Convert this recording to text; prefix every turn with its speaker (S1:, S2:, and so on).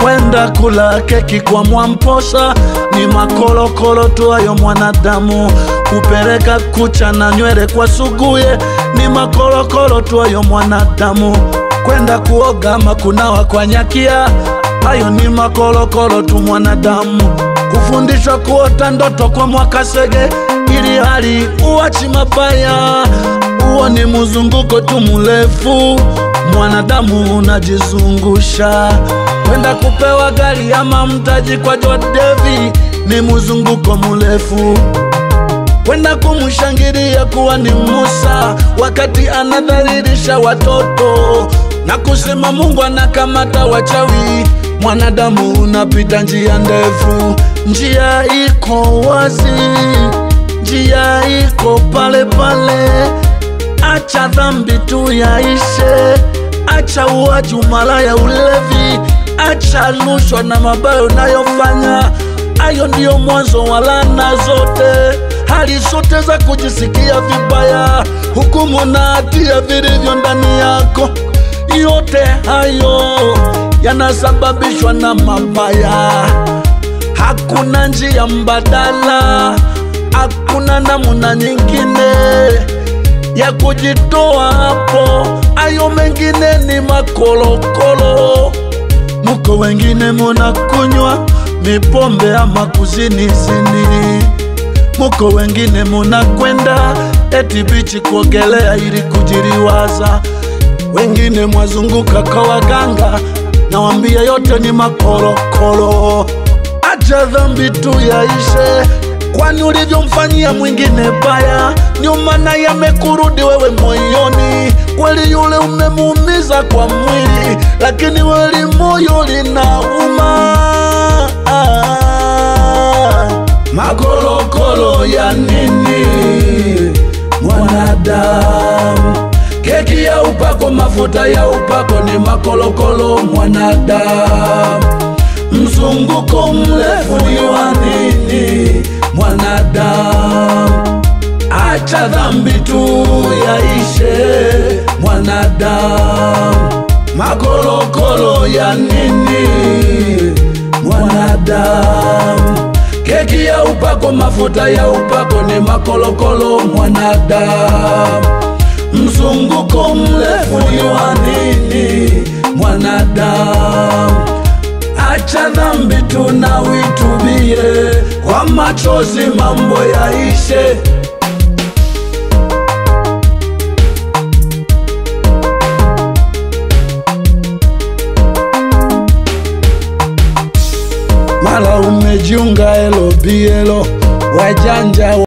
S1: Kwenda kula keki kwa Mwamposa ni makolokolo tu ayo mwanadamu. Kupeleka kucha na nywele kwa Suguye ni makolokolo tu ayo mwanadamu. Kwenda kuoga ama kunawa kwa Nyakia, ayo ni makolokolo tu mwanadamu. Kufundishwa kuota ndoto kwa Mwakasege ili hali uachi mabaya, uo ni mzunguko tu mrefu, mwanadamu unajizungusha. Kwenda kupewa gari ama mtaji kwa Jodevi ni mzunguko mrefu. Kwenda kumshangilia kuwa ni Musa wakati anadhalilisha watoto na kusema Mungu anakamata wachawi, mwanadamu unapita njia ndefu. Njia iko wazi, njia iko pale pale. Acha dhambi tu yaishe, acha uaji, umalaya, ulevi, acha rushwa na mabaya unayofanya. Ayo ndio mwanzo wa laana zote, hali zote za kujisikia vibaya, hukumu na hatia vilivyo ndani yako. Yote hayo yanasababishwa na mabaya. Hakuna njia mbadala, hakuna namna nyingine ya kujitoa hapo. Ayo mengine ni makolokolo. Muko wengine munakunywa mipombe ama kuzinizini. Muko wengine munakwenda eti bichi kuogelea ili kujiriwaza. Wengine mwazunguka kwa waganga, nawambia yote ni makolokolo. Acha dhambi tu yaishe, kwani ulivyomfanyia mwingine baya ndio maana yamekurudi wewe moyoni. Kweli yule umemuumiza kwa mwili, lakini weli moyo linauma. Makolokolo ya nini mwanadamu? Keki ya upako, mafuta ya upako ni makolokolo mwanadamu. Mzunguko mrefu ni wa nini mwanadamu? Acha dhambi tu yaishe mwanadamu. Makolokolo ya nini mwanadamu? Keki ya upako, mafuta ya upako ni makolokolo mwanadamu. Mzunguko mrefu ni wa nini mwanadamu? Acha dhambi tu na uitubie, kwa machozi mambo yaishe. Mara umejiunga elo bielo wajanja